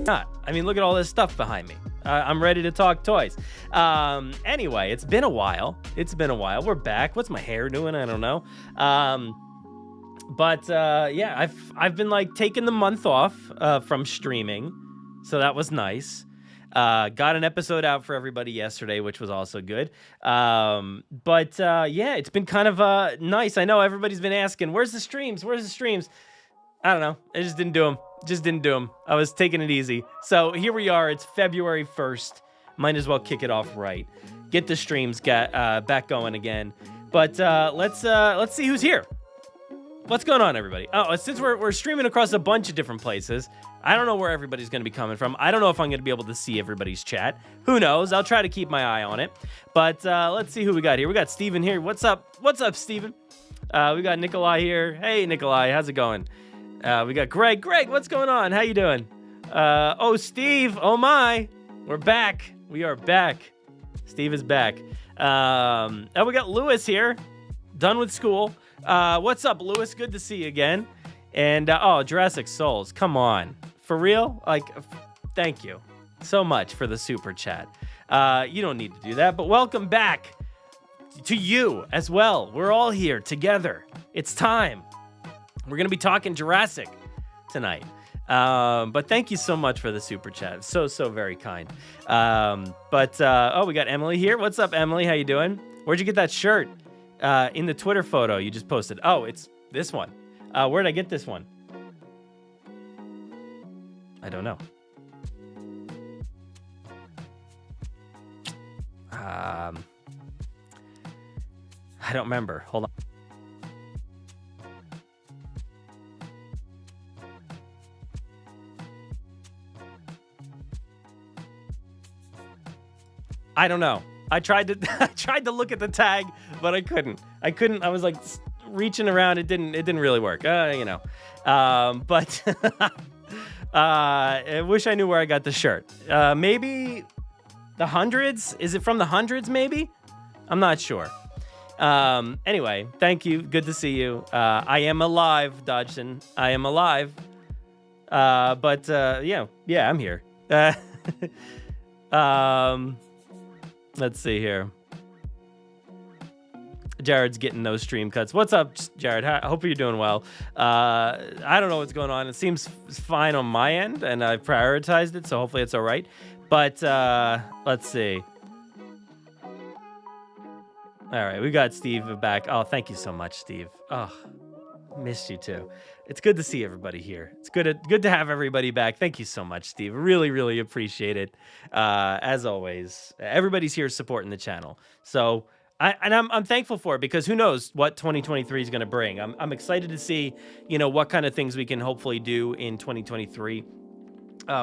not. I mean, look at all this stuff behind me. I'm ready to talk toys. Anyway, it's been a while. We're back. What's my hair doing? I don't know. But yeah, I've been like taking the month off from streaming, so that was nice. Got an episode out for everybody yesterday, which was also good. But yeah, it's been kind of nice. I know everybody's been asking, where's the streams? I don't know. I just didn't do them. I was taking it easy. So here we are. It's February 1st. Might as well kick it off right. Get the streams back going again. But let's see who's here. What's going on, everybody? Oh, since we're streaming across a bunch of different places, I don't know where everybody's going to be coming from. I don't know if I'm going to be able to see everybody's chat. Who knows? I'll try to keep my eye on it. But let's see who we got here. We got Steven here. What's up? What's up, Steven? We got Nikolai here. Hey, Nikolai. How's it going? We got Greg. Greg, what's going on? How you doing? Oh, Steve. Oh, my. We're back. We are back. Steve is back. And we got Lewis here. Done with school. What's up, Lewis? Good to see you again. And, oh, Jurassic Souls. Come on. For real? Like, thank you so much for the super chat. You don't need to do that, but welcome back to you as well. We're all here together. It's time. We're going to be talking Jurassic tonight. But thank you so much for the super chat. So very kind. Oh, we got Emily here. What's up, Emily? How you doing? Where'd you get that shirt? In the Twitter photo you just posted. Oh, it's this one. Where'd I get this one? I don't know. I don't remember. Hold on. I don't know. I tried to look at the tag, but I couldn't. I was like reaching around. It didn't really work. But I wish I knew where I got the shirt. Maybe the hundreds. Is it from the hundreds? Maybe. I'm not sure. Anyway, thank you. Good to see you. I am alive, Dodgson. I am alive. Yeah, I'm here. Let's see here. Jared's getting those stream cuts. What's up, Jared? I hope you're doing well. I don't know what's going on. It seems fine on my end, and I've prioritized it, so hopefully it's all right. But let's see. All right, we got Steve back. Oh, thank you so much, Steve. Oh, missed you too. It's good to see everybody here. It's good to have everybody back. Thank you so much, Steve. Really appreciate it. As always, everybody's here supporting the channel. So I'm thankful for it, because who knows what 2023 is going to bring. I'm excited to see, what kind of things we can hopefully do in 2023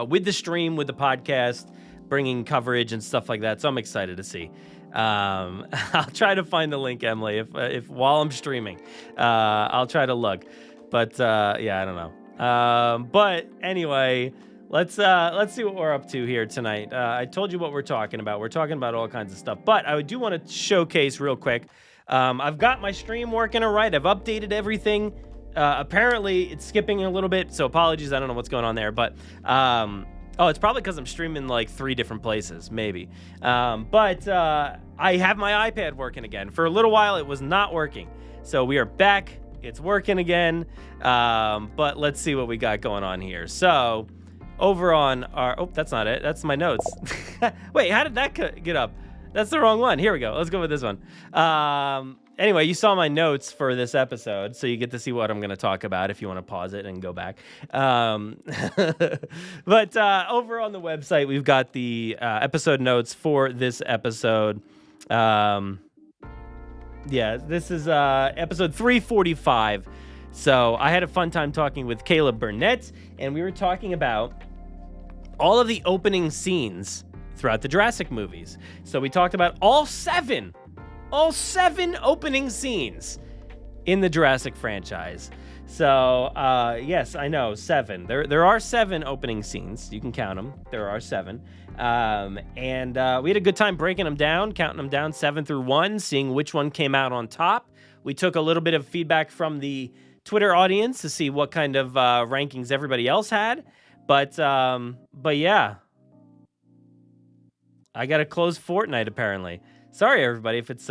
with the stream, with the podcast, bringing coverage and stuff like that. So I'm excited to see. I'll try to find the link, Emily, if while I'm streaming. I'll try to look. But yeah, I don't know. But anyway, let's see what we're up to here tonight. I told you what we're talking about. We're talking about all kinds of stuff. But I do want to showcase real quick. I've got my stream working all right. I've updated everything. Apparently, it's skipping a little bit, so apologies. I don't know what's going on there. But it's probably because I'm streaming like 3 different places, maybe. But I have my iPad working again. For a little while, it was not working. So we are back. It's working again, but let's see what we got going on here. So, over on our... Oh, that's not it. That's my notes. Wait, how did that get up? That's the wrong one. Here we go. Let's go with this one. Anyway, you saw my notes for this episode, so you get to see what I'm going to talk about if you want to pause it and go back. But over on the website, we've got the episode notes for this episode. Yeah, this is episode 345. So I had a fun time talking with Caleb Burnett, and we were talking about all of the opening scenes throughout the Jurassic movies. So we talked about all seven opening scenes in the Jurassic franchise. So, yes, I know, 7. There are 7 opening scenes. You can count them. There are 7. And we had a good time breaking them down, counting them down 7 through 1, seeing which one came out on top. We took a little bit of feedback from the Twitter audience to see what kind of rankings everybody else had. But yeah, I got to close Fortnite apparently. Sorry everybody if it's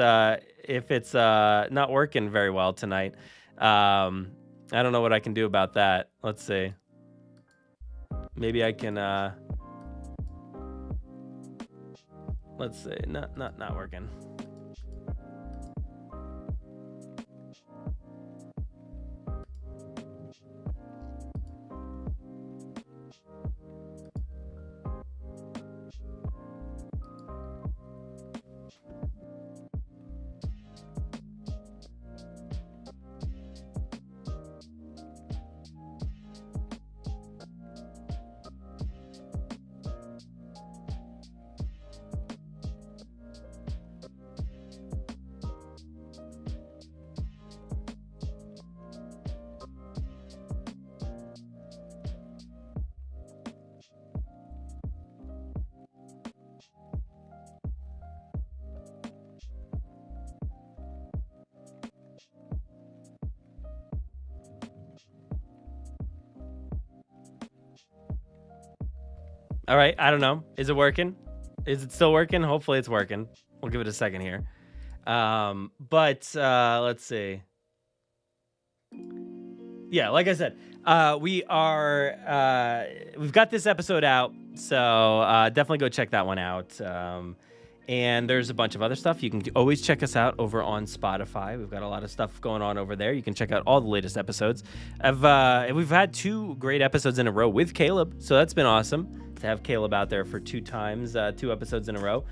not working very well tonight. I don't know what I can do about that. Let's see. Maybe I can let's see. Not working. All right, I don't know. Is it working? Is it still working? Hopefully it's working. We'll give it a second here. But let's see. Yeah, like I said, we've got this episode out, so definitely go check that one out. And there's a bunch of other stuff. You can always check us out over on Spotify. We've got a lot of stuff going on over there. You can check out all the latest episodes. We've had 2 great episodes in a row with Caleb, so that's been awesome to have Caleb out there for 2 times, 2 episodes in a row.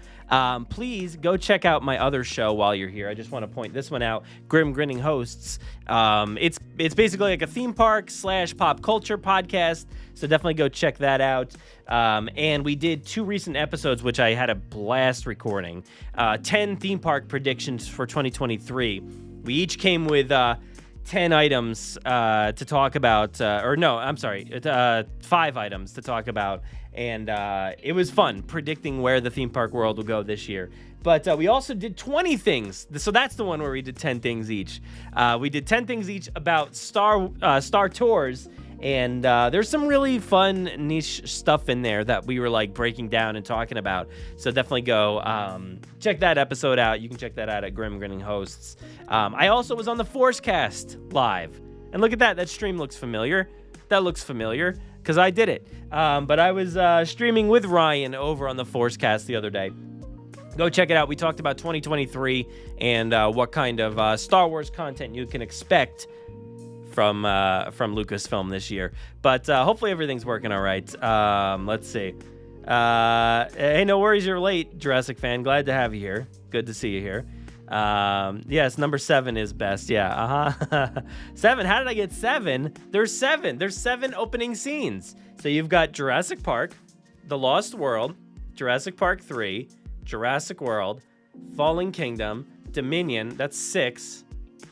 Please go check out my other show while you're here. I just want to point this one out, Grim Grinning Hosts. It's basically like a theme park / pop culture podcast, so definitely go check that out. And we did 2 recent episodes, which I had a blast recording. 10 theme park predictions for 2023. We each came with 10 items to talk about, 5 items to talk about. And it was fun predicting where the theme park world will go this year. But we also did 20 things. So that's the one where we did 10 things each. We did 10 things each about Star Tours. And there's some really fun niche stuff in there that we were like breaking down and talking about. So definitely go check that episode out. You can check that out at Grim Grinning Hosts. I also was on the Forcecast live. And look at that. That stream looks familiar. That looks familiar because I did it. But I was streaming with Ryan over on the Forcecast the other day. Go check it out. We talked about 2023 and what kind of Star Wars content you can expect from Lucasfilm this year. But hopefully everything's working all right. Let's see. Hey, no worries you're late, Jurassic fan. Glad to have you here. Good to see you here. Yes, number 7 is best. Yeah, 7. How did I get 7? There's 7. There's 7 opening scenes. So you've got Jurassic Park, The Lost World, Jurassic Park 3, Jurassic World, Fallen Kingdom, Dominion. That's 6.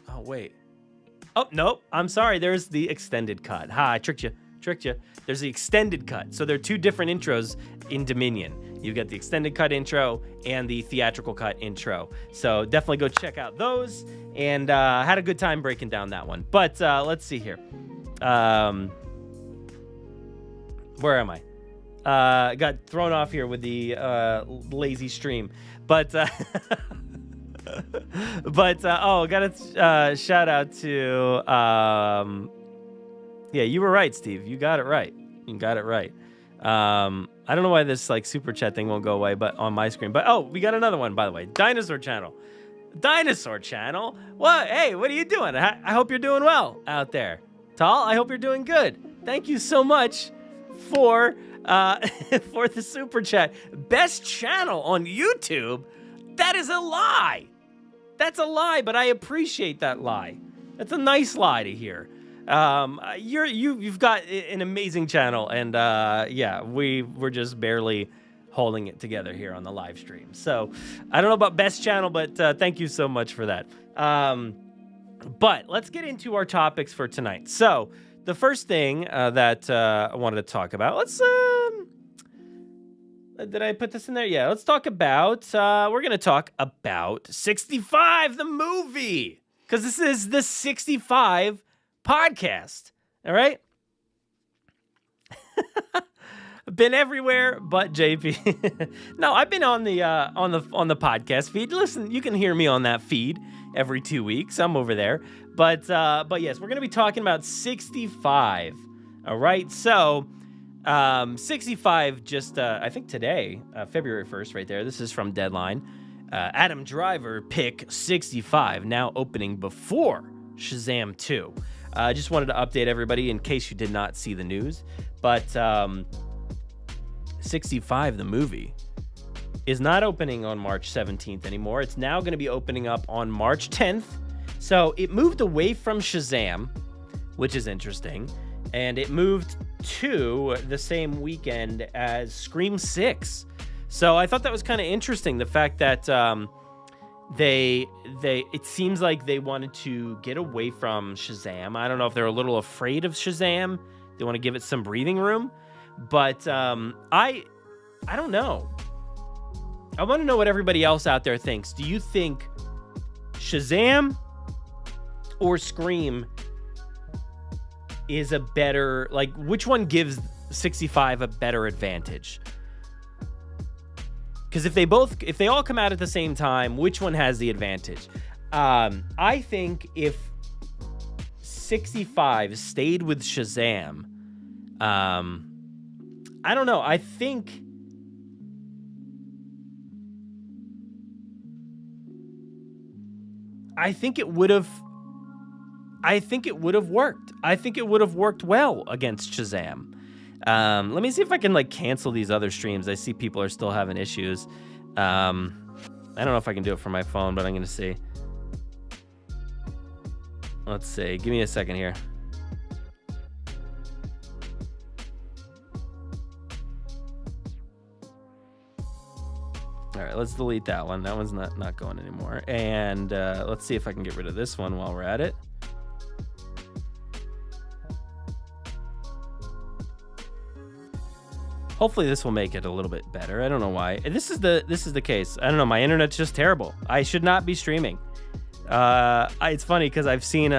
Oh, wait. Oh, nope. I'm sorry. There's the extended cut. Ha, I tricked you. There's the extended cut. So there are 2 different intros in Dominion. You've got the extended cut intro and the theatrical cut intro. So definitely go check out those. And had a good time breaking down that one. But let's see here. Where am I? Got thrown off here with the lazy stream. But gotta shout out to yeah, you were right, Steve. You got it right. I don't know why this like super chat thing won't go away, but on my screen. But we got another one, by the way. Dinosaur Channel. What? Hey, what are you doing? I hope you're doing well out there. Tal, I hope you're doing good. Thank you so much for the super chat. Best channel on YouTube? That is a lie. That's a lie, but I appreciate that lie. That's a nice lie to hear. You've got an amazing channel, and yeah, we're just barely holding it together here on the live stream. So I don't know about best channel, but thank you so much for that. But let's get into our topics for tonight. So the first thing that I wanted to talk about, did I put this in there? Yeah, let's talk about, we're going to talk about 65, the movie, because this is the 65 podcast. All right. Been everywhere but JP. No, I've been on the podcast feed. Listen, you can hear me on that feed every 2 weeks. I'm over there. But yes, we're gonna be talking about 65. All right, so 65 just I think today, February 1st, right there. This is from Deadline. Adam Driver pick 65 now opening before Shazam 2. I just wanted to update everybody in case you did not see the news, but 65, the movie, is not opening on March 17th anymore. It's now going to be opening up on March 10th. So it moved away from Shazam, which is interesting, and it moved to the same weekend as Scream 6. So I thought that was kind of interesting, the fact that it seems like they wanted to get away from Shazam. I don't know if they're a little afraid of Shazam. They want to give it some breathing room. But I don't know. I want to know what everybody else out there thinks. Do you think Shazam or Scream is a better, like, which one gives 65 a better advantage? Because if they all come out at the same time, which one has the advantage? I think if 65 stayed with Shazam, I don't know. I think it would have worked. I think it would have worked well against Shazam. Let me see if I can cancel these other streams. I see people are still having issues. I don't know if I can do it from my phone, but I'm going to see. Let's see. Give me a second here. All right, let's delete that one. That one's not going anymore. And let's see if I can get rid of this one while we're at it. Hopefully this will make it a little bit better. I don't know why. This is the case. I don't know. My internet's just terrible. I should not be streaming. It's funny because I've seen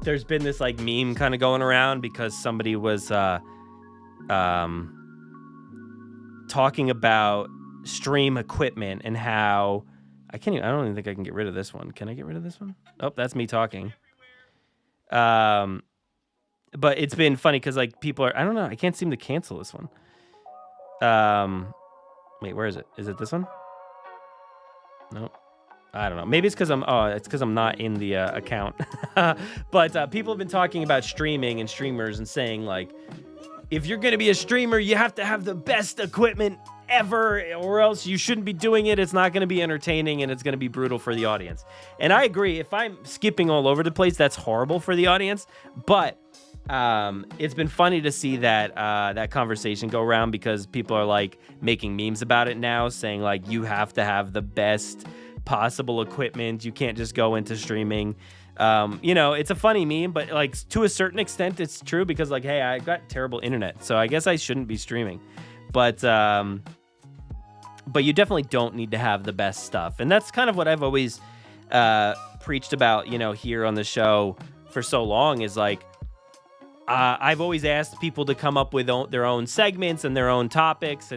there's been this meme kind of going around because somebody was talking about stream equipment and how I don't even think I can get rid of this one. Can I get rid of this one? Oh, that's me talking. But it's been funny because people are, I don't know, I can't seem to cancel this one. Wait, where is it? Is it this one? Nope. I don't know. Maybe it's because I'm not in the account. But people have been talking about streaming and streamers and saying if you're going to be a streamer, you have to have the best equipment ever, or else you shouldn't be doing it. It's not going to be entertaining and it's going to be brutal for the audience. And I agree. If I'm skipping all over the place, that's horrible for the audience. But it's been funny to see that conversation go around because people are making memes about it now, saying you have to have the best possible equipment. You can't just go into streaming. It's a funny meme, but to a certain extent it's true because hey, I got terrible internet, so I guess I shouldn't be streaming. But you definitely don't need to have the best stuff. And that's kind of what I've always preached about, here on the show for so long is I've always asked people to come up with their own segments and their own topics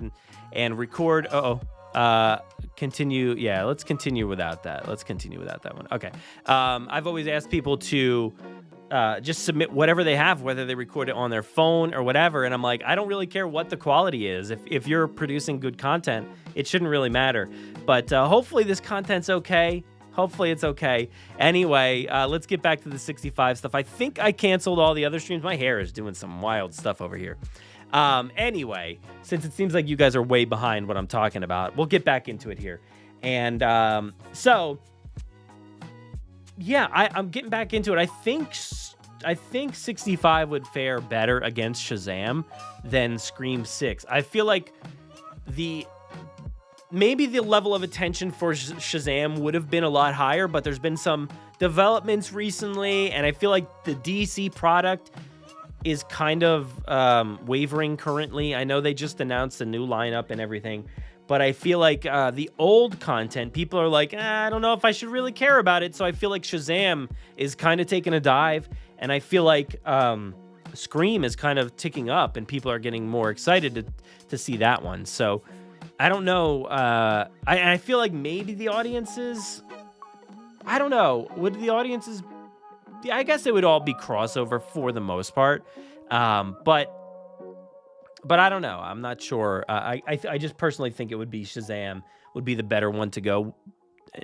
and record. Continue. Yeah, let's continue without that. Let's continue without that one. Okay. I've always asked people to just submit whatever they have, whether they record it on their phone or whatever. And I'm I don't really care what the quality is. If you're producing good content, it shouldn't really matter. But hopefully this content's okay. Hopefully it's okay. Anyway, let's get back to the 65 stuff. I think I canceled all the other streams. My hair is doing some wild stuff over here. Anyway, since it seems like you guys are way behind what I'm talking about, we'll get back into it here. And so, yeah, I'm getting back into it. I think 65 would fare better against Shazam than Scream 6. I feel like maybe the level of attention for Shazam would have been a lot higher, but there's been some developments recently, and I feel like the DC product is kind of wavering currently. I know they just announced a new lineup and everything, but I feel like the old content, people are I don't know if I should really care about it, so I feel like Shazam is kind of taking a dive, and I feel like Scream is kind of ticking up, and people are getting more excited to see that one. So I don't know. I feel like maybe the audiences, I don't know. Would the audiences, I guess they would all be crossover for the most part. But I don't know. I'm not sure. I just personally think it would be Shazam would be the better one to go,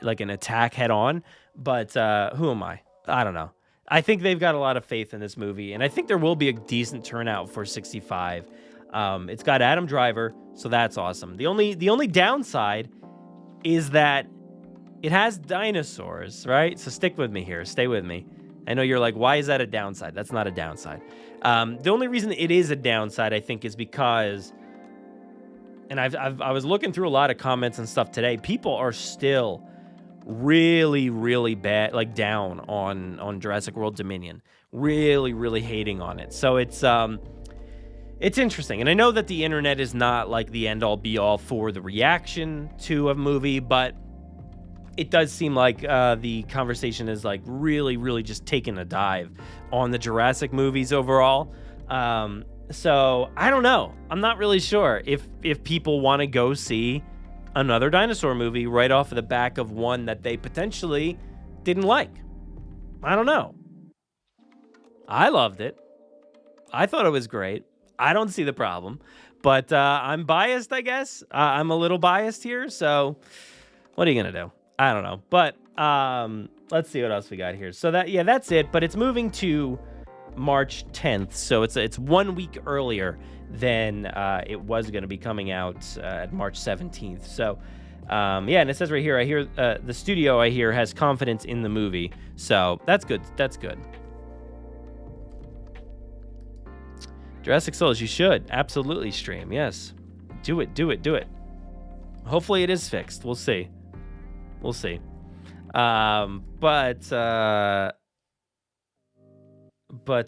like an attack head on. But who am I? I don't know. I think they've got a lot of faith in this movie, and I think there will be a decent turnout for 65. It's got Adam Driver, so that's awesome. The only downside is that it has dinosaurs, right? So stick with me here. Stay with me. I know you're like, why is that a downside? That's not a downside. The only reason it is a downside, I think, is because, and I was looking through a lot of comments and stuff today. People are still really, really bad, like down on Jurassic World Dominion. Really, really hating on it. So it's interesting. And I know that the internet is not like the end all be all for the reaction to a movie, but it does seem like the conversation is like really, really just taking a dive on the Jurassic movies overall. So I don't know. I'm not really sure if people want to go see another dinosaur movie right off of the back of one that they potentially didn't like. I don't know. I loved it. I thought it was great. I don't see the problem, but I'm biased, I guess. I'm a little biased here, so what are you going to do? I don't know, but let's see what else we got here. So that's it, but it's moving to March 10th, so it's 1 week earlier than it was going to be coming out at March 17th. So and it says right here, I hear the studio has confidence in the movie, so that's good. That's good. Jurassic Souls, you should absolutely stream. Yes, do it. Hopefully it is fixed. We'll see. But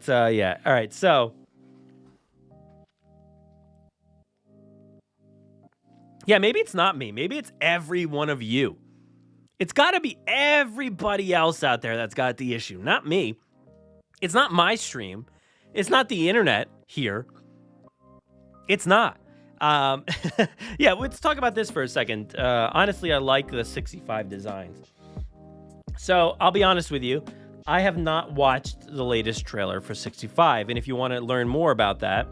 yeah. All right. So yeah, maybe it's not me. Maybe it's every one of you. It's got to be everybody else out there that's got the issue, not me. It's not my stream. It's not the internet here. It's not. Yeah, let's talk about this for a second. Honestly, I like the 65 designs. So I'll be honest with you. I have not watched the latest trailer for 65. And if you want to learn more about that,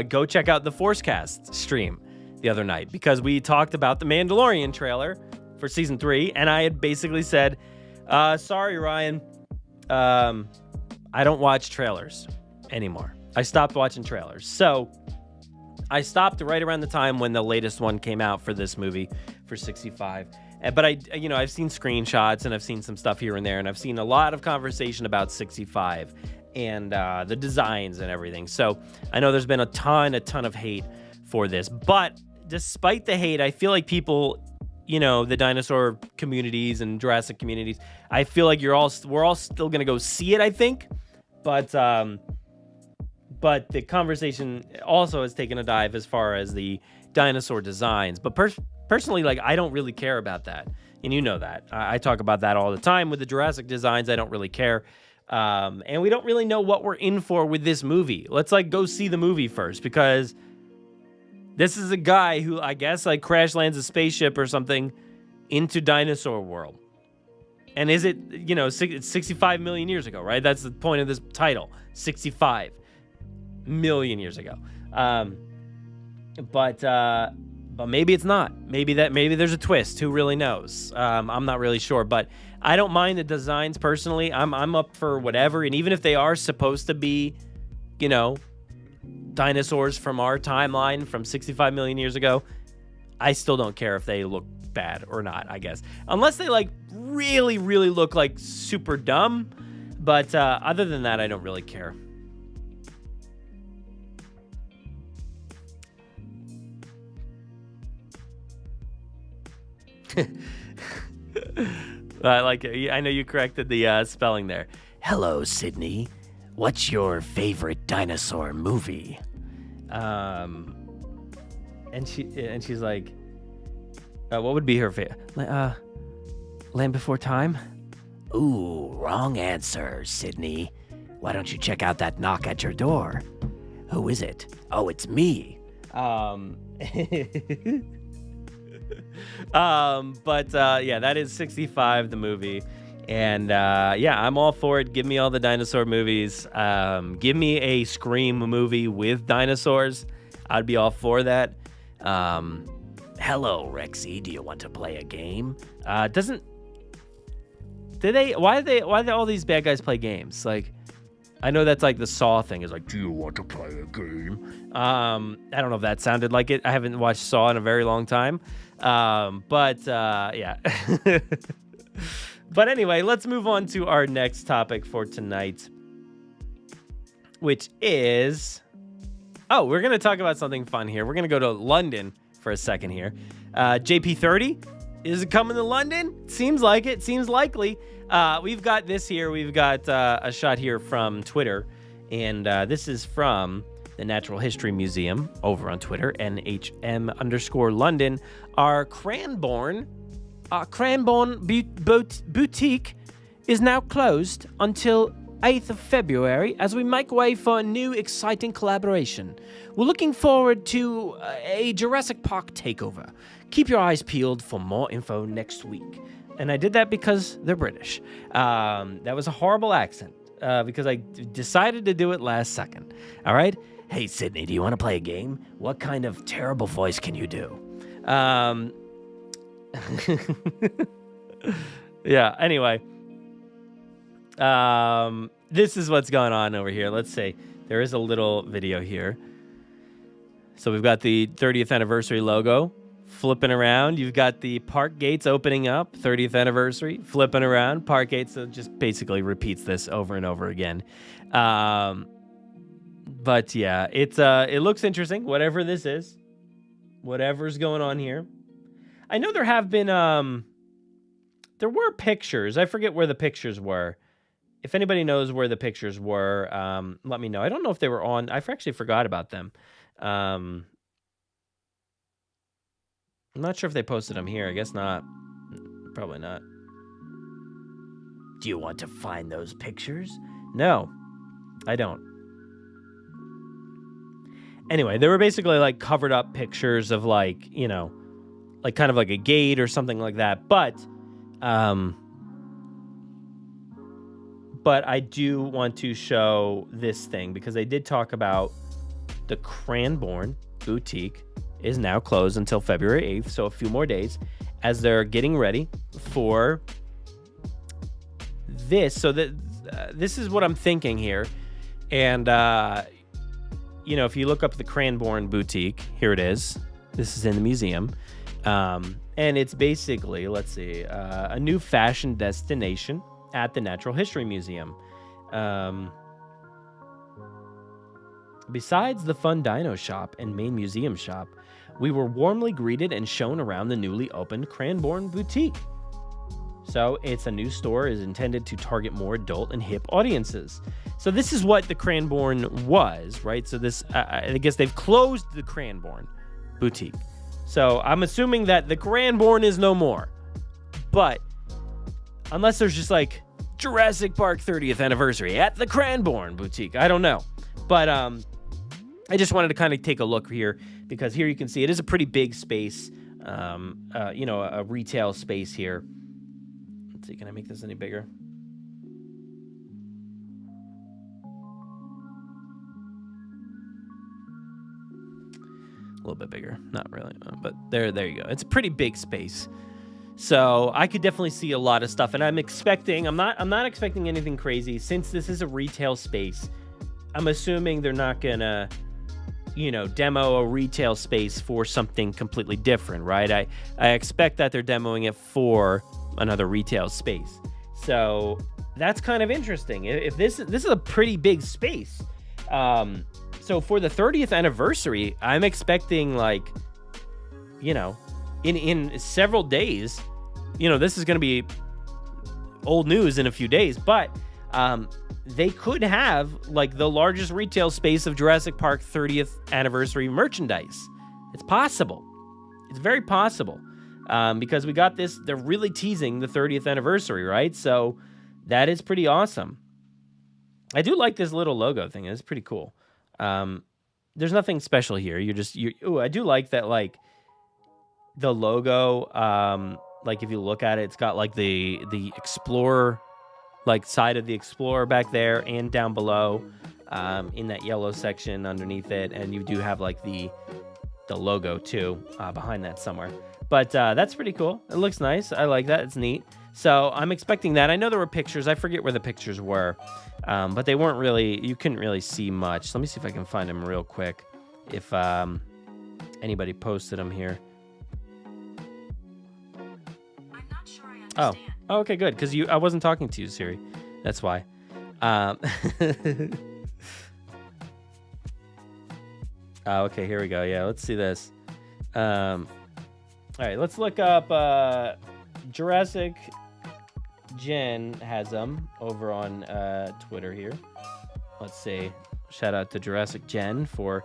go check out the Forcecast stream the other night, because we talked about the Mandalorian trailer for season 3. And I had basically said, sorry, Ryan, I don't watch trailers anymore. I stopped watching trailers. So I stopped right around the time when the latest one came out for this movie for 65. But I've seen screenshots and I've seen some stuff here and there, and I've seen a lot of conversation about 65 and the designs and everything. So I know there's been a ton of hate for this, but despite the hate, I feel like people, the dinosaur communities and Jurassic communities, I feel like we're all still gonna go see it, I think, but the conversation also has taken a dive as far as the dinosaur designs. But personally, like, I don't really care about that. And you know that. I talk about that all the time with the Jurassic designs. I don't really care. And we don't really know what we're in for with this movie. Let's go see the movie first, because this is a guy who, I guess, crash lands a spaceship or something into dinosaur world. And is it, it's 65 million years ago, right? That's the point of this title, 65 million years ago. But maybe it's not. Maybe there's a twist. Who really knows? I'm not really sure, but I don't mind the designs personally. I'm up for whatever. And even if they are supposed to be, dinosaurs from our timeline from 65 million years ago, I still don't care if they look bad or not, I guess. Unless they really, really look super dumb. But other than that, I don't really care. I like it. I know you corrected the spelling there. Hello, Sydney. What's your favorite dinosaur movie? And she's like, what would be her favorite? Land Before Time? Ooh, wrong answer, Sydney. Why don't you check out that knock at your door? Who is it? Oh, it's me. Yeah, that is 65, the movie. And yeah, I'm all for it. Give me all the dinosaur movies. Give me a Scream movie with dinosaurs. I'd be all for that. Hello, Rexy. Do you want to play a game? Why do all these bad guys play games? Like, I know that's like the Saw thing is like, do you want to play a game? I don't know if that sounded like it. I haven't watched Saw in a very long time. Yeah. But anyway, let's move on to our next topic for tonight, which is, we're going to talk about something fun here. We're going to go to London for a second here. JP30, is it coming to London? Seems like it. Seems likely. We've got this here. We've got a shot here from Twitter, and this is from the Natural History Museum over on Twitter, NHM_London. Our Cranbourne boutique is now closed until 8th of February as we make way for a new exciting collaboration. We're looking forward to a Jurassic Park takeover. Keep your eyes peeled for more info next week. And I did that because they're British. That was a horrible accent because I decided to do it last second. All right? Hey, Sydney, do you want to play a game? What kind of terrible voice can you do? Yeah, anyway. This is what's going on over here. Let's see. There is a little video here. So we've got the 30th anniversary logo flipping around. You've got the park gates opening up, 30th anniversary, flipping around, park gates. So it just basically repeats this over and over again. But yeah, it looks interesting, whatever this is, whatever's going on here. I know there have been, there were pictures. I forget where the pictures were. If anybody knows where the pictures were, let me know. I don't know if they were on. I actually forgot about them. I'm not sure if they posted them here. I guess not. Probably not. Do you want to find those pictures? No, I don't. Anyway, they were basically like covered up pictures of like, you know, like kind of like a gate or something like that. But I do want to show this thing because they did talk about the Cranbourne boutique is now closed until February 8th, so a few more days, as they're getting ready for this. So this is what I'm thinking here. And, you know, if you look up the Cranbourne boutique, here it is. This is in the museum. And it's basically, let's see, a new fashion destination at the Natural History Museum. Besides the fun dino shop and main museum shop, we were warmly greeted and shown around the newly opened Cranbourne boutique. So it's a new store is intended to target more adult and hip audiences. So this is what the Cranbourne was, right? So this, I guess they've closed the Cranbourne boutique. So I'm assuming that the Cranbourne is no more. But unless there's just like Jurassic Park 30th anniversary at the Cranbourne boutique, I don't know. But I just wanted to kind of take a look here because here you can see it is a pretty big space, you know, a retail space here. Let's see, can I make this any bigger? A little bit bigger, not really, but there you go. It's a pretty big space. So I could definitely see a lot of stuff, and I'm not expecting anything crazy since this is a retail space. I'm assuming they're not gonna, you know, demo a retail space for something completely different, right? I expect that they're demoing it for another retail space. So that's kind of interesting. If this is a pretty big space. So for the 30th anniversary, I'm expecting like, you know, in several days, you know, this is going to be old news in a few days, but they could have like the largest retail space of Jurassic Park 30th anniversary merchandise. It's possible. It's very possible. Because we got this, they're really teasing the 30th anniversary, right? So that is pretty awesome. I do like this little logo thing. It's pretty cool. There's nothing special here. I do like that, like, the logo, like, if you look at it, it's got, like, the Explorer, like, side of the Explorer back there and down below, in that yellow section underneath it. And you do have, like, the logo, too, behind that somewhere. But that's pretty cool. It looks nice. I like that. It's neat. So I'm expecting that. I know there were pictures. I forget where the pictures were, but they weren't really, you couldn't really see much. So let me see if I can find them real quick, if anybody posted them here. I'm not sure I understand. Oh, okay, good, because I wasn't talking to you, Siri. That's why. Okay, here we go. Yeah, let's see this. All right, let's look up Jurassic. Jen has them over on Twitter here. Let's see. Shout out to Jurassic Jen for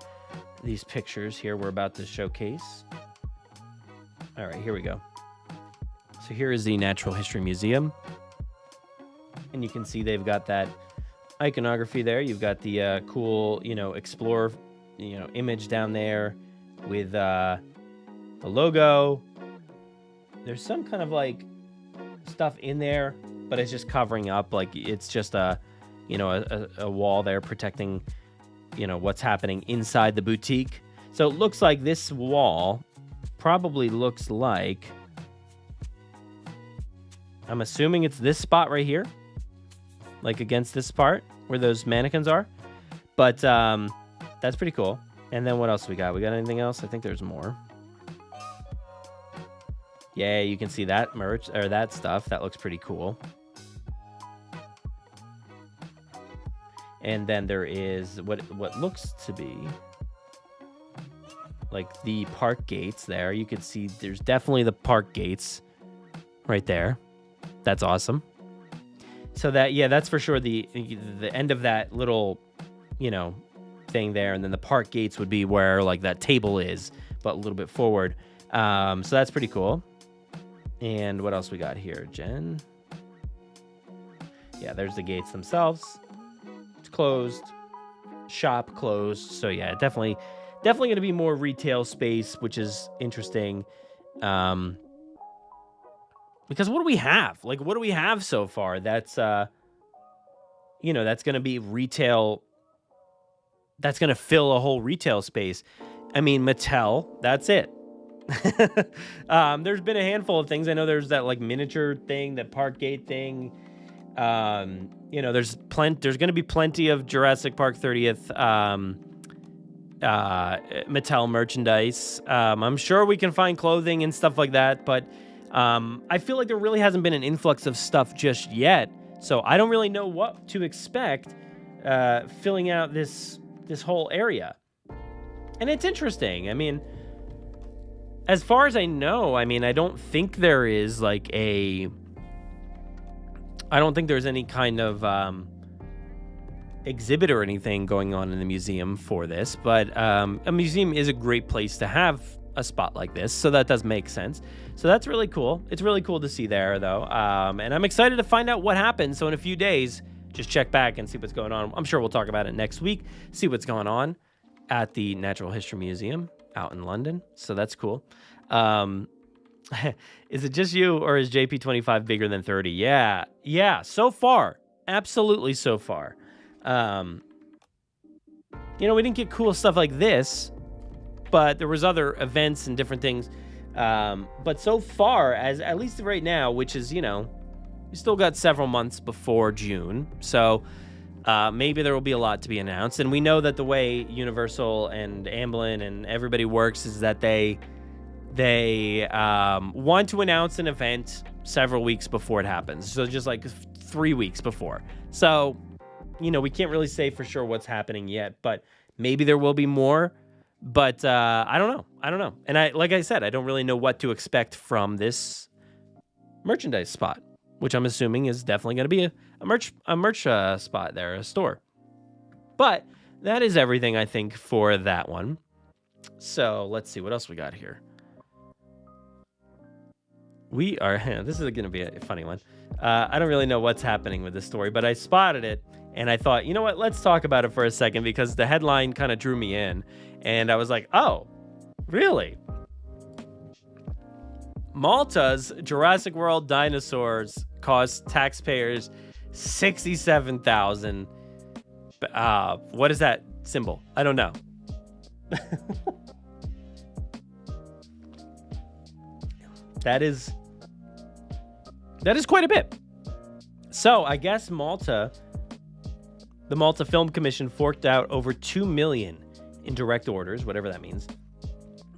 these pictures here we're about to showcase. All right, here we go. So here is the Natural History Museum. And you can see they've got that iconography there. You've got the cool, Explorer, image down there with the logo. There's some kind of, like, stuff in there, but it's just covering up, like, it's just a wall there protecting, what's happening inside the boutique. So it looks like this wall probably looks like, I'm assuming it's this spot right here, like against this part where those mannequins are. But that's pretty cool. And then what else we got? We got anything else? I think there's more. Yeah, you can see that merch, or that stuff. That looks pretty cool. And then there is what looks to be like the park gates there. You can see there's definitely the park gates right there. That's awesome. So that's for sure the end of that little, thing there. And then the park gates would be where, like, that table is, but a little bit forward. So that's pretty cool. And what else we got here, Jen? Yeah, there's the gates themselves. It's closed. Shop closed. So yeah, definitely going to be more retail space, which is interesting. Because what do we have? Like, what do we have so far? That's that's going to be retail. That's going to fill a whole retail space. I mean, Mattel, that's it. There's been a handful of things. I know there's that, like, miniature thing, that park gate thing. There's going to be plenty of Jurassic Park 30th Mattel merchandise. I'm sure we can find clothing and stuff like that, but I feel like there really hasn't been an influx of stuff just yet. So I don't really know what to expect filling out this whole area. And it's interesting. I mean, as far as I know, I don't think there is like I don't think there's any kind of exhibit or anything going on in the museum for this, but a museum is a great place to have a spot like this, so that does make sense. So that's really cool. It's really cool to see there, though, and I'm excited to find out what happens. So in a few days, just check back and see what's going on. I'm sure we'll talk about it next week, see what's going on at the Natural History Museum out in London. So that's cool. Is it just you, or is JP25 bigger than 30? Yeah, so far. Absolutely so far. We didn't get cool stuff like this, but there was other events and different things. But so far, as at least right now, which is, we still got several months before June. So maybe there will be a lot to be announced. And we know that the way Universal and Amblin and everybody works is that they want to announce an event several weeks before it happens. So just like 3 weeks before. So, we can't really say for sure what's happening yet, but maybe there will be more. But I don't know. And like I said, I don't really know what to expect from this merchandise spot, which I'm assuming is definitely going to be a merch spot there, a store. But that is everything, I think, for that one. So let's see what else we got here. This is going to be a funny one. I don't really know what's happening with this story, but I spotted it, And I thought, you know what? Let's talk about it for a second because the headline kind of drew me in. And I was like, oh, really? Malta's Jurassic World Dinosaurs cost taxpayers $67,000. What is that symbol? I don't know. That is quite a bit. So I guess the Malta Film Commission forked out over $2 million in direct orders, whatever that means.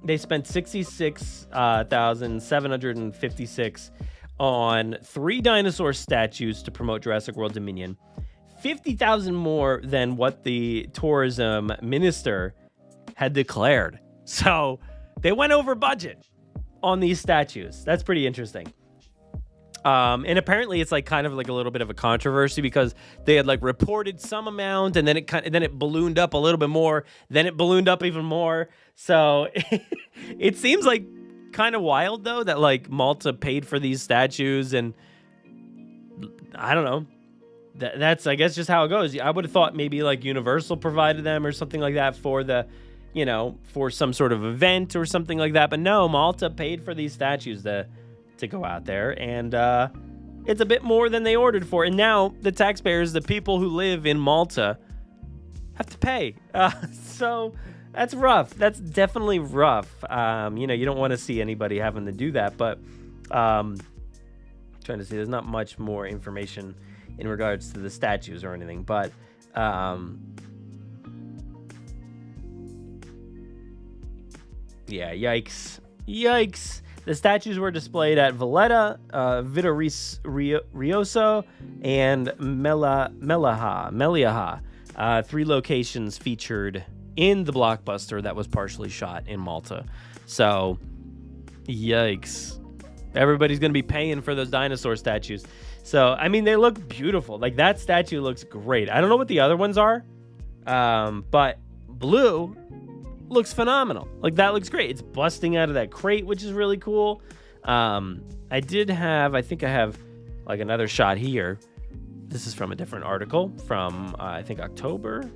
They spent $66,756 on 3 dinosaur statues to promote Jurassic World Dominion. $50,000 more than what the tourism minister had declared. So they went over budget on these statues. That's pretty interesting. And apparently it's like kind of like a little bit of a controversy because they had like reported some amount and then it ballooned up a little bit more, then it ballooned up even more. So it seems like kind of wild though that like Malta paid for these statues, and I don't know. That's I guess just how it goes. I would have thought maybe like Universal provided them or something like that for the, for some sort of event or something like that. But no, Malta paid for these statues to go out there, and it's a bit more than they ordered for. And now the taxpayers, the people who live in Malta, have to pay. So that's rough. That's definitely rough. You don't want to see anybody having to do that. But trying to see, there's not much more information in regards to the statues or anything. But yeah, yikes. The statues were displayed at Valletta, Vittorioso, and Meliaha, 3 locations featured in the blockbuster that was partially shot in Malta. So, yikes. Everybody's going to be paying for those dinosaur statues. So, I mean, they look beautiful. Like, that statue looks great. I don't know what the other ones are, but blue looks phenomenal. Like, that looks great. It's busting out of that crate, which is really cool. I think I have like another shot here. This is from a different article from I think October.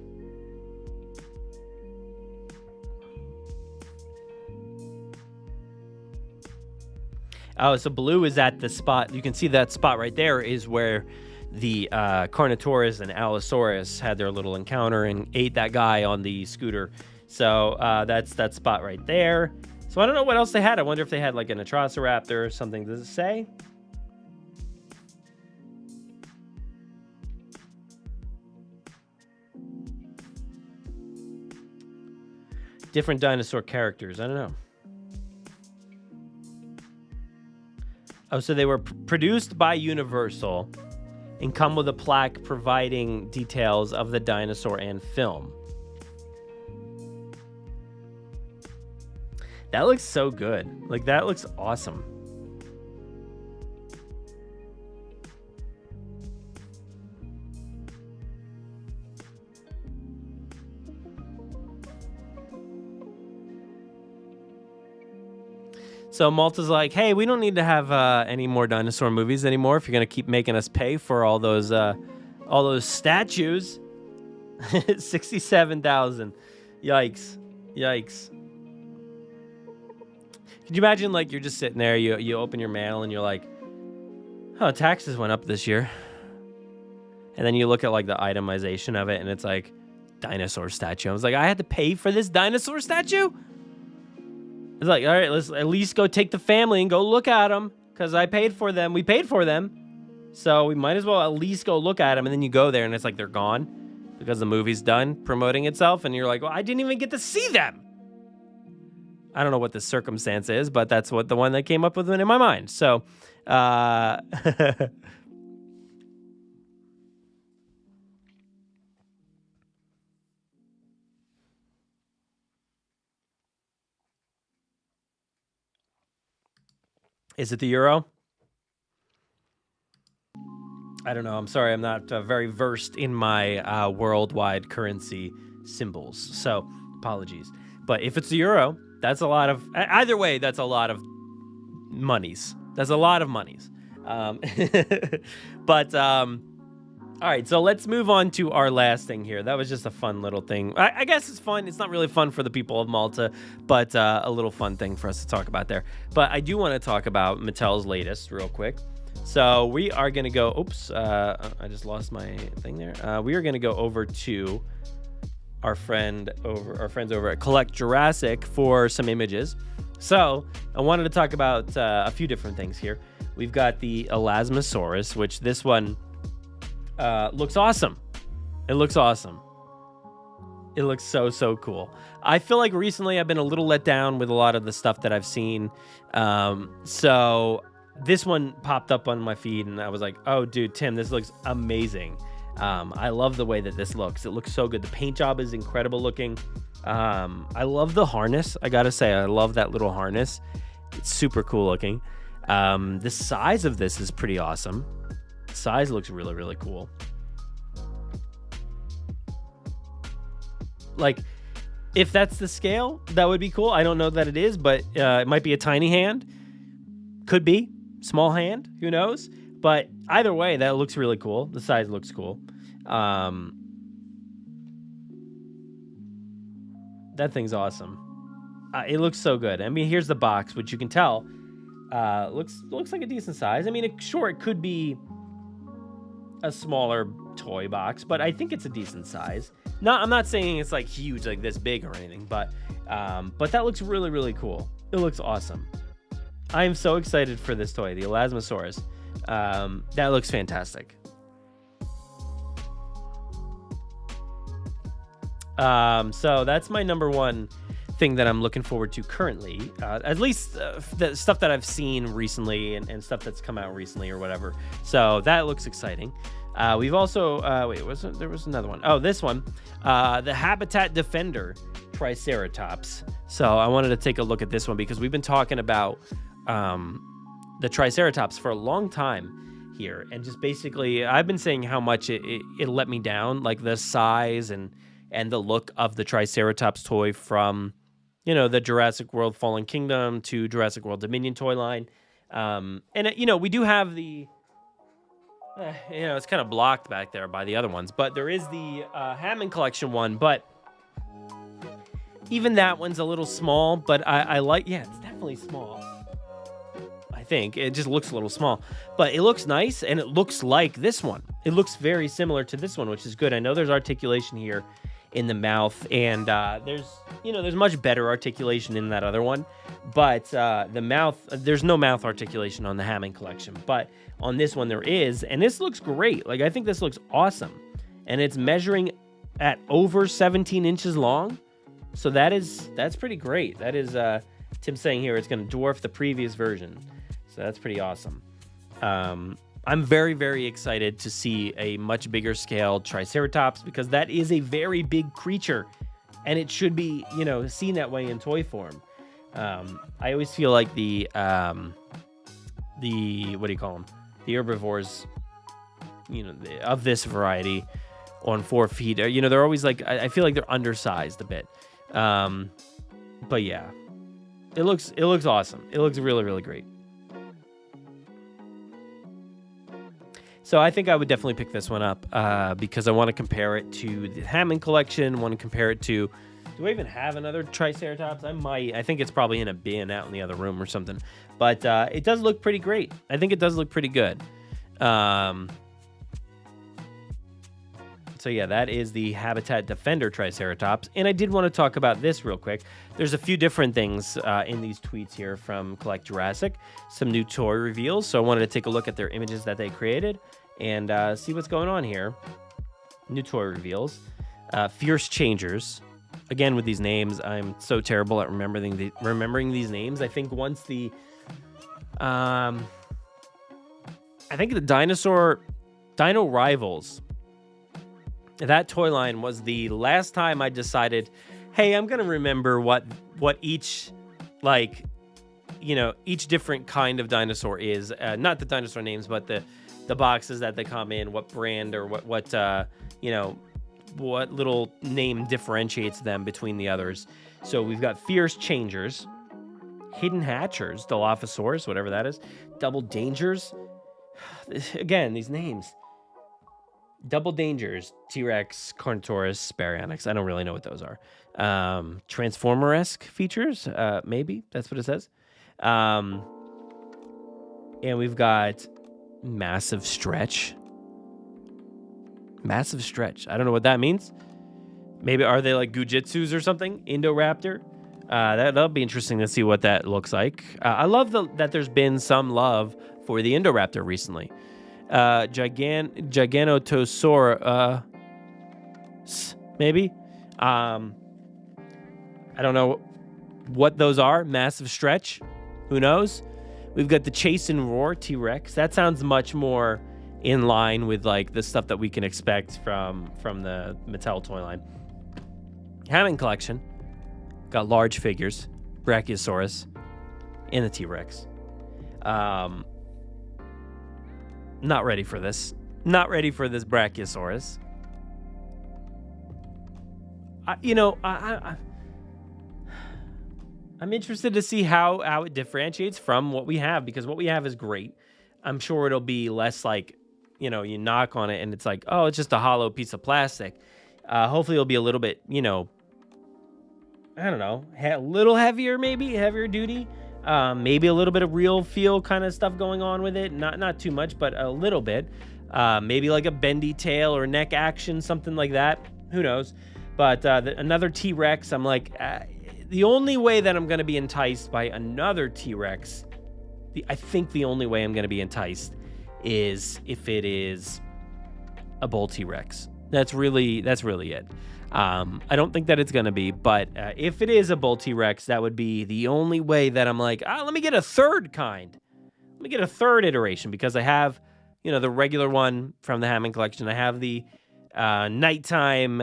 Oh, so blue is at the spot. You can see that spot right there is where the Carnotaurus and Allosaurus had their little encounter and ate that guy on the scooter. So that's that spot right there. So I don't know what else they had. I wonder if they had like an Atrociraptor or something. Does it say? Different dinosaur characters. I don't know. Oh, so they were produced by Universal and come with a plaque providing details of the dinosaur and film. That looks so good. Like, that looks awesome. So Malta's like, hey, we don't need to have any more dinosaur movies anymore if you're going to keep making us pay for all those statues. 67,000. Yikes. Could you imagine, like, you're just sitting there, you open your mail, and you're like, oh, taxes went up this year. And then you look at, like, the itemization of it, and it's like, dinosaur statue. I was like, I had to pay for this dinosaur statue? It's like, all right, let's at least go take the family and go look at them, because I paid for them. We paid for them. So we might as well at least go look at them. And then you go there, and it's like they're gone because the movie's done promoting itself. And you're like, well, I didn't even get to see them. I don't know what the circumstance is, but that's what the one that came up with it in my mind. So, is it the euro? I don't know. I'm sorry. I'm not very versed in my worldwide currency symbols. So, apologies. But if it's the euro, that's a lot of... Either way, that's a lot of monies. That's a lot of monies. But All right, so let's move on to our last thing here. That was just a fun little thing. I guess it's fun. It's not really fun for the people of Malta, but a little fun thing for us to talk about there. But I do want to talk about Mattel's latest real quick. So we are going to go, I just lost my thing there. We are going to go over to our friends over at Collect Jurassic for some images. So I wanted to talk about a few different things here. We've got the Elasmosaurus, which this one looks awesome. It looks awesome. It looks so cool. I feel like recently I've been a little let down with a lot of the stuff that I've seen. So this one popped up on my feed and I was like, oh dude, Tim, this looks amazing. I love the way that this looks. It looks so good. The paint job is incredible looking. I love the harness. I gotta say, I love that little harness. It's super cool looking. The size of this is pretty awesome. The size looks really cool. Like, if that's the scale, that would be cool. I don't know that it is, but it might be a tiny hand. Could be. Small hand. Who knows? But either way, that looks really cool. The size looks cool. That thing's awesome. It looks so good. I mean, here's the box, which you can tell looks like a decent size. I mean, it could be a smaller toy box, but I think it's a decent size. I'm not saying it's like huge, like this big or anything, but that looks really cool. It looks awesome. I am so excited for this toy, the Elasmosaurus. That looks fantastic. So that's my number one thing that I'm looking forward to currently, at least the stuff that I've seen recently and stuff that's come out recently or whatever. So that looks exciting. We've also, there was another one. Oh, this one, the Habitat Defender Triceratops. So I wanted to take a look at this one because we've been talking about the Triceratops for a long time here. And just basically, I've been saying how much it let me down, like the size and the look of the Triceratops toy from, the Jurassic World Fallen Kingdom to Jurassic World Dominion toy line. And, we do have the, it's kind of blocked back there by the other ones, but there is the Hammond Collection one, but even that one's a little small, but I like, it's definitely small. I think it just looks a little small, but it looks nice and it looks like this one. It looks very similar to this one, which is good. I know there's articulation here in the mouth, and there's much better articulation in that other one, but the mouth, there's no mouth articulation on the Hammond Collection, but on this one there is, and this looks great. Like, I think this looks awesome, and it's measuring at over 17 inches long, so that's pretty great. That is Tim saying here it's going to dwarf the previous version, so that's pretty awesome. I'm very excited to see a much bigger scale Triceratops because that is a very big creature and it should be, seen that way in toy form. I always feel like the what do you call them? The herbivores, of this variety on 4 feet, they're always like, I feel like they're undersized a bit. But yeah, it looks awesome. It looks really great. So I think I would definitely pick this one up because I want to compare it to the Hammond Collection. Want to compare it to, do I even have another Triceratops? I might. I think it's probably in a bin out in the other room or something. But it does look pretty great. I think it does look pretty good. So yeah, that is the Habitat Defender Triceratops. And I did want to talk about this real quick. There's a few different things in these tweets here from Collect Jurassic. Some new toy reveals. So I wanted to take a look at their images that they created and see what's going on here. New toy reveals. Fierce Changers. Again, with these names, I'm so terrible at remembering these names. I think once the... I think the Dino Rivals... That toy line was the last time I decided, hey, I'm going to remember what each, each different kind of dinosaur is. Not the dinosaur names, but the boxes that they come in, what brand or what little name differentiates them between the others. So we've got Fierce Changers, Hidden Hatchers, Dilophosaurus, whatever that is, Double Dangers. Again, these names. Double Dangers, T-Rex, Carnotaurus, Baryonyx. I don't really know what those are. Transformer-esque features, maybe. That's what it says. And we've got Massive Stretch. Massive Stretch. I don't know what that means. Maybe are they like Gujitsus or something? Indoraptor. That'll be interesting to see what that looks like. I love that there's been some love for the Indoraptor recently. Giganotosaurus, maybe. I don't know what those are. Massive Stretch. Who knows? We've got the Chase and Roar T-Rex. That sounds much more in line with like the stuff that we can expect from the Mattel toy line. Hammond Collection. Got large figures. Brachiosaurus. And the T-Rex. Not ready for this. Not ready for this Brachiosaurus. I'm interested to see how it differentiates from what we have, because what we have is great. I'm sure it'll be less like, you knock on it and it's like, oh, it's just a hollow piece of plastic. Hopefully it'll be a little bit, I don't know, a little heavier, maybe heavier duty. Maybe a little bit of real feel kind of stuff going on with it. Not too much, but a little bit. Maybe like a bendy tail or neck action, something like that. Who knows? But another T-Rex, I'm like, the only way that I'm going to be enticed by another T-Rex, I think the only way I'm going to be enticed is if it is a bull T-Rex. That's really it. I don't think that it's going to be, but if it is a bull T-Rex, that would be the only way that I'm like, let me get a third kind. Let me get a third iteration, because I have, the regular one from the Hammond Collection. I have the nighttime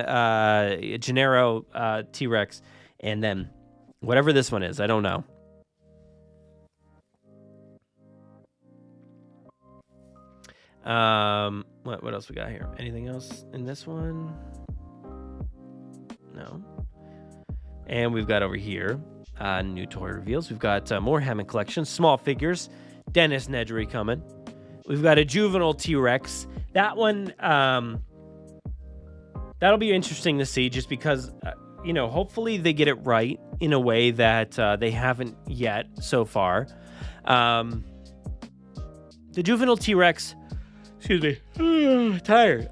Gennaro T-Rex, and then whatever this one is, I don't know. What else we got here? Anything else in this one? No. And we've got over here new toy reveals. We've got more Hammond Collection, small figures. Dennis Nedry coming. We've got a juvenile T-Rex. That one, that'll be interesting to see, just because, hopefully they get it right in a way that they haven't yet so far. The juvenile T-Rex, excuse me, I'm tired,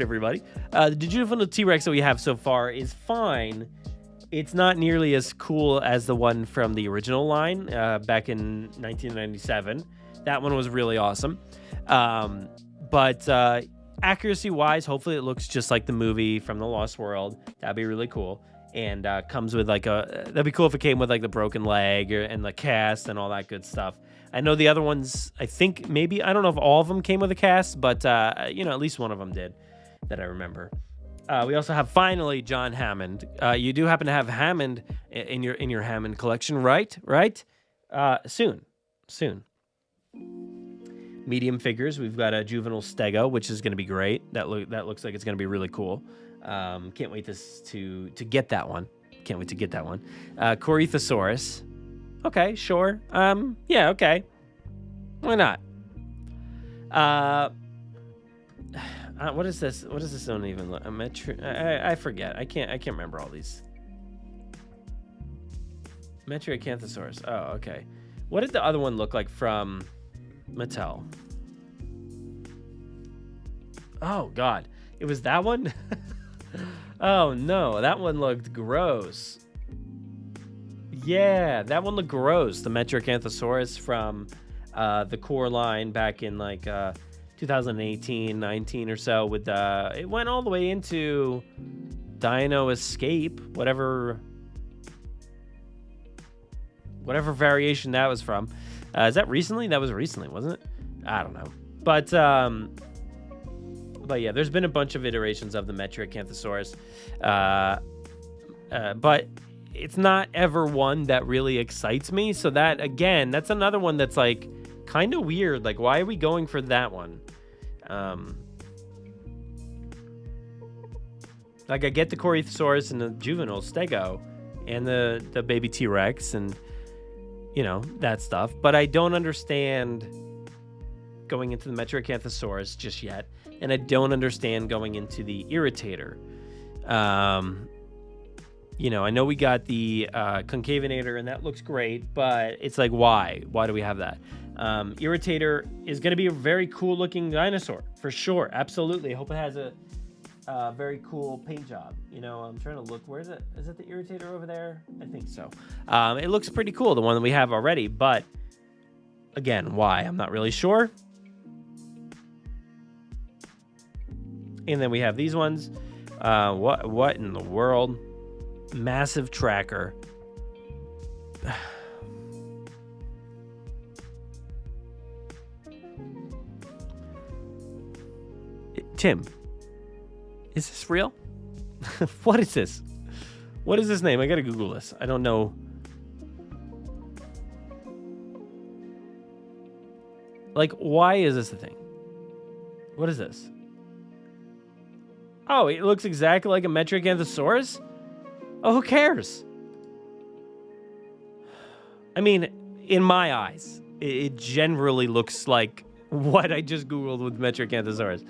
everybody. The juvenile T-Rex that we have so far is fine. It's not nearly as cool as the one from the original line back in 1997. That one was really awesome. But accuracy-wise, hopefully it looks just like the movie from The Lost World. That'd be really cool. And comes with that'd be cool if it came with like the broken leg and the cast and all that good stuff. I know the other ones, I think maybe, I don't know if all of them came with a cast, but at least one of them did that I remember. We also have finally John Hammond. You do happen to have Hammond in your Hammond collection, right? Soon. Medium figures. We've got a juvenile Stego, which is going to be great. That looks like it's going to be really cool. Can't wait to get that one. Corythosaurus. Okay, sure. Yeah, okay. Why not? What is this? What does this one even look? I forget. I can't remember all these. Metriacanthosaurus. Oh, okay. What did the other one look like from Mattel? Oh God, it was that one. Oh no, that one looked gross. Yeah, that one looked gross. The Metriacanthosaurus from the core line back in 2018, 19 or so. With it went all the way into Dino Escape, whatever variation that was from. Is that recently? That was recently, wasn't it? I don't know. But yeah, there's been a bunch of iterations of the Metriacanthosaurus. But it's not ever one that really excites me. So that, again, that's another one that's like kind of weird. Like, why are we going for that one? Like, I get the Corythosaurus and the juvenile Stego and the baby T-Rex and, that stuff. But I don't understand going into the Metriacanthosaurus just yet. and I don't understand going into the Irritator. You know, I know we got the Concavinator, and that looks great, but it's like, why? Why do we have that? Irritator is going to be a very cool-looking dinosaur, for sure. Absolutely. I hope it has a very cool paint job. You know, I'm trying to look. Where is it? Is it the Irritator over there? I think so. It looks pretty cool, the one that we have already, but again, why? I'm not really sure. And then we have these ones. What in the world? Massive tracker. Tim, is this real? What is this? What is this name? I gotta Google this. I don't know. Like, why is this a thing? What is this? Oh, it looks exactly like a Metriacanthosaurus? Oh, who cares? I mean, in my eyes, it generally looks like what I just Googled with Metriacanthosaurus.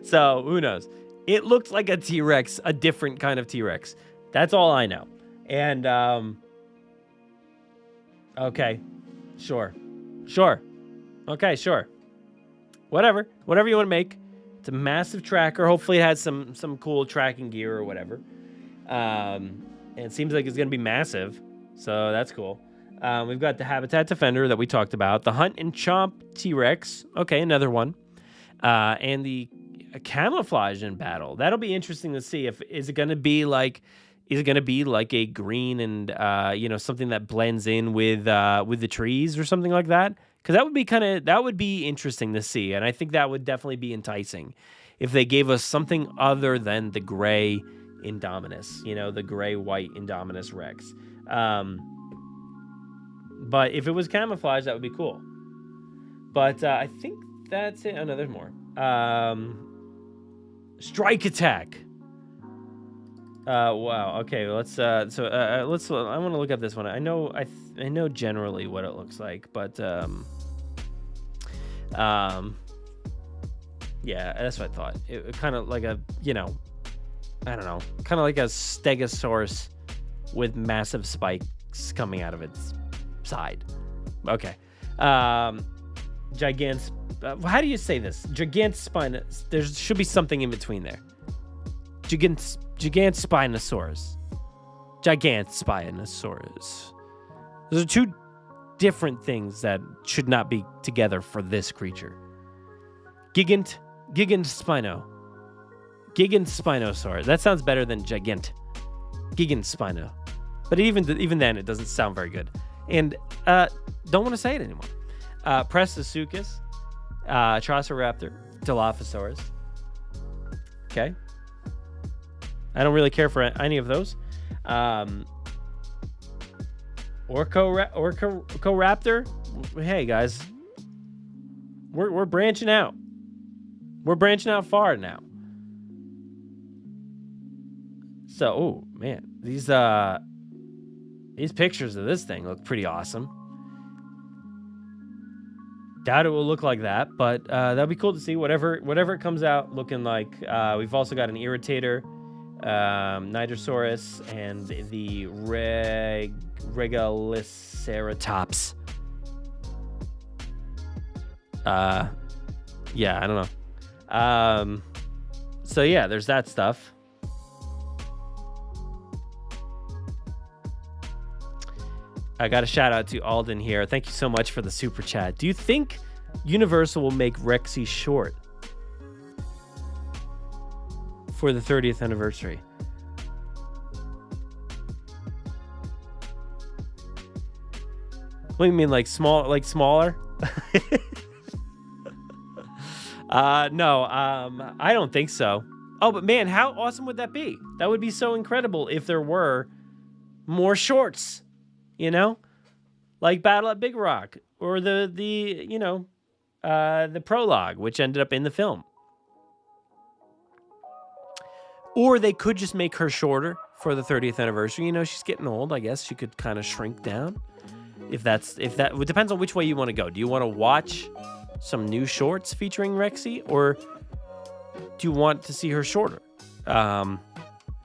So, who knows? It looks like a T-Rex, a different kind of T-Rex. That's all I know. And, okay. Sure. Okay, sure. Whatever you want to make. It's a massive tracker. Hopefully it has some cool tracking gear or whatever. And it seems like it's going to be massive, so that's cool. We've got the Habitat Defender that we talked about, the Hunt and Chomp T-Rex. Okay, another one. And the camouflage in battle. That'll be interesting to see. Is it going to be like a green and something that blends in with the trees or something like that? Because that would be interesting to see, and I think that would definitely be enticing if they gave us something other than the gray Indominus, the gray-white Indominus Rex. But if it was camouflage, that would be cool. But I think that's it. Oh, no, there's more. Strike Attack. Wow. Okay. Let's. I want to look up this one. I know generally what it looks like, but yeah, that's what I thought. It kind of like a, I don't know, kind of like a Stegosaurus with massive spikes coming out of its side. Okay. How do you say this? Gigantspinosaurus. There should be something in between there. Gigantspinosaurus. Gigantspinosaurus. Those are two different things that should not be together for this creature. Gigantspinosaurus. That sounds better than gigant. Gigantspino. But even then, it doesn't sound very good. And don't want to say it anymore. Prestosuchus, Triceratops, Dilophosaurus. Okay. I don't really care for any of those. Orcoraptor. Hey guys, we're branching out. We're branching out far now. So, oh man, these pictures of this thing look pretty awesome. Doubt it will look like that, but that'd be cool to see. Whatever it comes out looking like. We've also got an Irritator, Nidosaurus, and the Regaliceratops. Yeah, I don't know. So yeah, there's that stuff. I got a shout out to Alden here. Thank you so much for the super chat. Do you think Universal will make Rexy short for the 30th anniversary? What do you mean, like smaller? No, I don't think so. Oh, but man, how awesome would that be? That would be so incredible if there were more shorts, like Battle at Big Rock or the prologue, which ended up in the film. Or they could just make her shorter for the 30th anniversary. She's getting old. I guess she could kind of shrink down. If that it depends on which way you want to go. Do you want to watch some new shorts featuring Rexy, or do you want to see her shorter?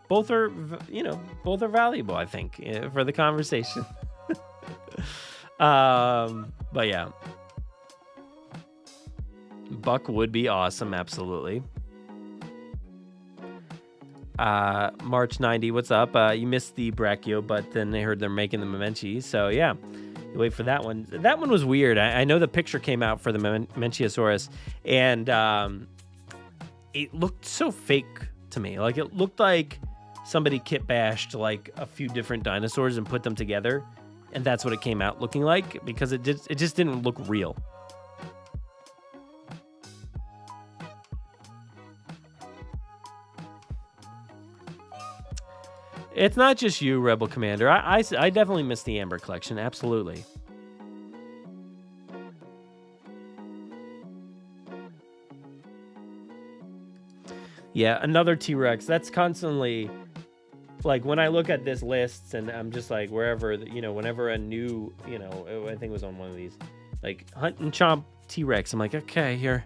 Both are valuable, I think, for the conversation. But yeah, Buck would be awesome, absolutely. March 90, what's up? You missed the Brachio, but then I heard they're making the Memenci, so yeah, you wait for that one. That one was weird. I know the picture came out for the Brachiosaurus, and it looked so fake to me. Like, it looked like somebody kit bashed like a few different dinosaurs and put them together, and that's what it came out looking like, because it just didn't look real. It's not just you, Rebel Commander. I definitely miss the Amber Collection, absolutely. Yeah, another T-Rex. That's constantly, like, when I look at this list, and I'm just like, wherever, whenever a new, I think it was on one of these, like, Hunt and Chomp T-Rex. I'm like, okay, here.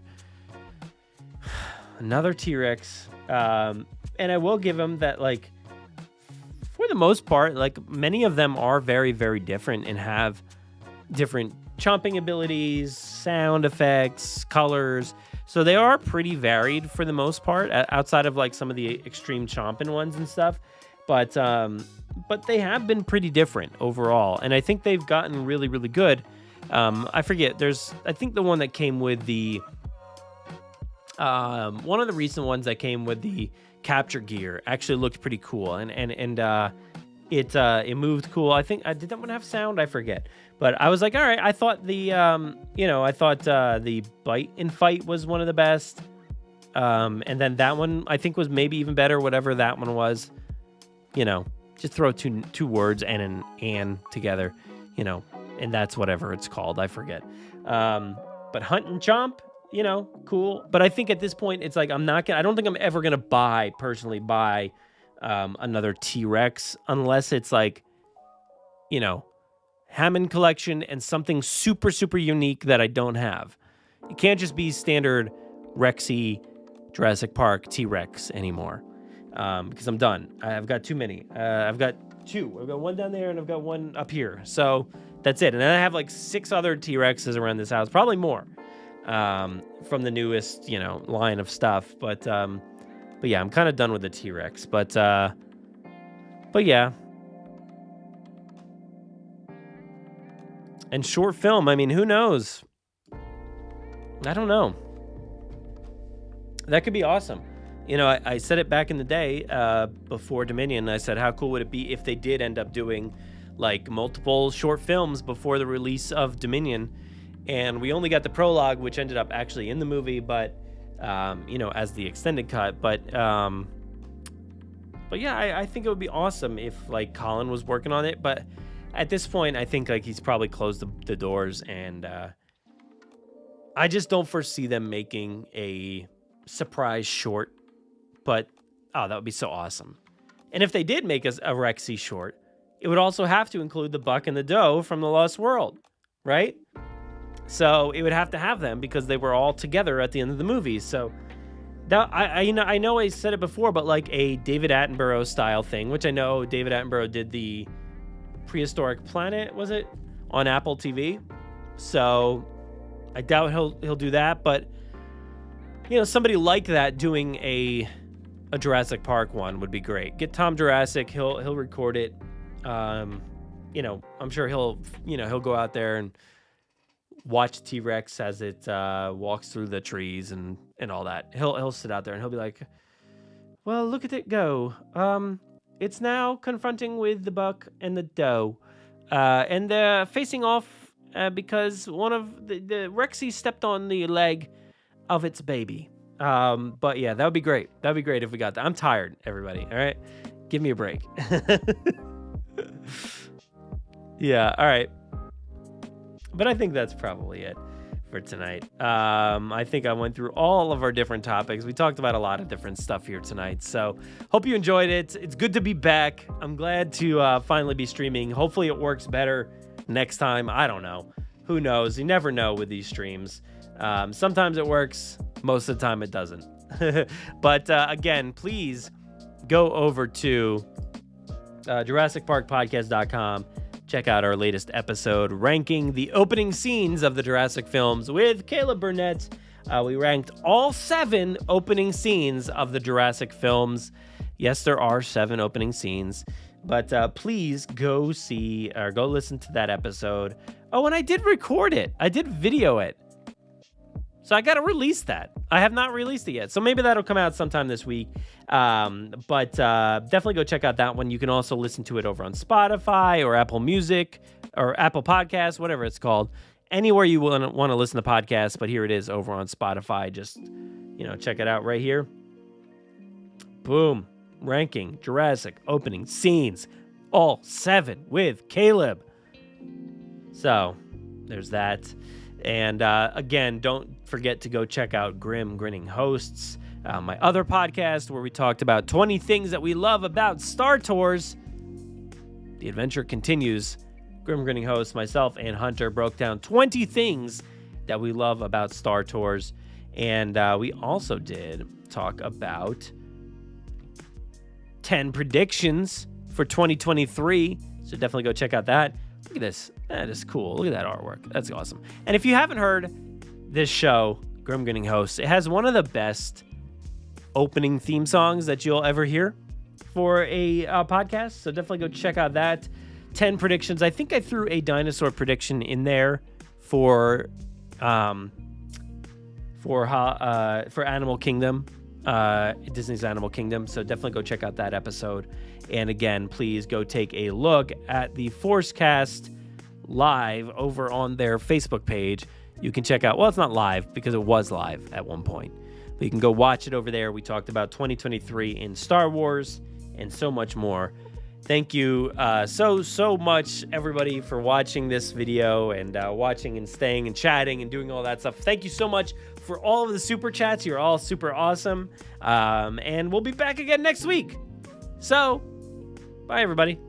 Another T-Rex. And I will give him that, like, for the most part, like, many of them are very, very different and have different chomping abilities, sound effects, colors. So they are pretty varied for the most part, outside of like some of the extreme chomping ones and stuff. But they have been pretty different overall, and I think they've gotten really, really good. I forget. I think the one that came with the one of the recent ones that came with the capture gear actually looked pretty cool, and it moved cool. I think did that one have sound? I forget. But I was like, all right. I thought the the bite and fight was one of the best, and then that one I think was maybe even better. Whatever that one was, just throw two words and an "and" together, and that's whatever it's called. I forget. But Hunt and Chomp, cool. But I think at this point it's like I don't think I'm ever gonna personally buy another T-Rex unless it's like, Hammond Collection and something super, super unique that I don't have. It can't just be standard Rexy Jurassic Park T-Rex anymore, because I'm done. I've got too many. I've got two. I've got one down there and I've got one up here. So that's it. And then I have like 6 other T-Rexes around this house, probably more, from the newest, line of stuff. But yeah, I'm kind of done with the T-Rex. But yeah. And short film, I mean, who knows? I don't know. That could be awesome. I said it back in the day, before Dominion. I said, how cool would it be if they did end up doing like multiple short films before the release of Dominion? And we only got the prologue, which ended up actually in the movie, but as the extended cut. But yeah, I think it would be awesome if like Colin was working on it. But at this point, I think like he's probably closed the doors, and I just don't foresee them making a surprise short. But that would be so awesome. And if they did make a Rexy short, it would also have to include the Buck and the Doe from the Lost World, right? So it would have to have them because they were all together at the end of the movie. So that I know I said it before, but like a David Attenborough style thing, which I know David Attenborough did the Prehistoric Planet, was it, on Apple TV? So I doubt he'll do that, but somebody like that doing a Jurassic Park one would be great. Get Tom Jurassic, he'll record it. I'm sure he'll go out there and watch T-Rex as it walks through the trees and all that. He'll sit out there and he'll be like, well, look at it go. It's now confronting with the Buck and the Doe. And they're facing off because one of the Rexy stepped on the leg of its baby. But yeah, that would be great. That would be great if we got that. I'm tired, everybody. All right? Give me a break. Yeah, all right. But I think that's probably it for tonight. I think I went through all of our different topics. We talked about a lot of different stuff here tonight. So hope you enjoyed it. It's good to be back. I'm glad to finally be streaming. Hopefully it works better next time. I don't know. Who knows? You never know with these streams. Sometimes it works. Most of the time it doesn't. But again, please go over to JurassicParkPodcast.com. Check out our latest episode ranking the opening scenes of the Jurassic films with Caleb Burnett. We ranked all 7 opening scenes of the Jurassic films. Yes, there are 7 opening scenes, but please go listen to that episode. Oh, and I did record it. I did video it. So I got to release that. I have not released it yet. So maybe that'll come out sometime this week. But definitely go check out that one. You can also listen to it over on Spotify or Apple Music or Apple Podcasts, whatever it's called. Anywhere you want to listen to podcasts, but here it is over on Spotify. Just, check it out right here. Boom. Ranking Jurassic opening scenes. All 7 with Caleb. So there's that. And again, don't forget to go check out Grim Grinning Hosts, my other podcast where we talked about 20 things that we love about Star Tours. The adventure continues. Grim Grinning Hosts, myself and Hunter broke down 20 things that we love about Star Tours. And we also did talk about 10 predictions for 2023. So definitely go check out that. Look at this. That is cool. Look at that artwork. That's awesome. And if you haven't heard this show, Grim Grinning Hosts, it has one of the best opening theme songs that you'll ever hear for a podcast. So definitely go check out that. 10 predictions. I think I threw a dinosaur prediction in there for Animal Kingdom, Disney's Animal Kingdom. So definitely go check out that episode. And again, please go take a look at the Forcecast live over on their Facebook page. You can check out, well, it's not live because it was live at one point, but you can go watch it over there. We talked about 2023 in Star Wars and so much more. Thank you so much, everybody, for watching this video and watching and staying and chatting and doing all that stuff. Thank you so much for all of the super chats. You're all super awesome. And we'll be back again next week. So, bye, everybody.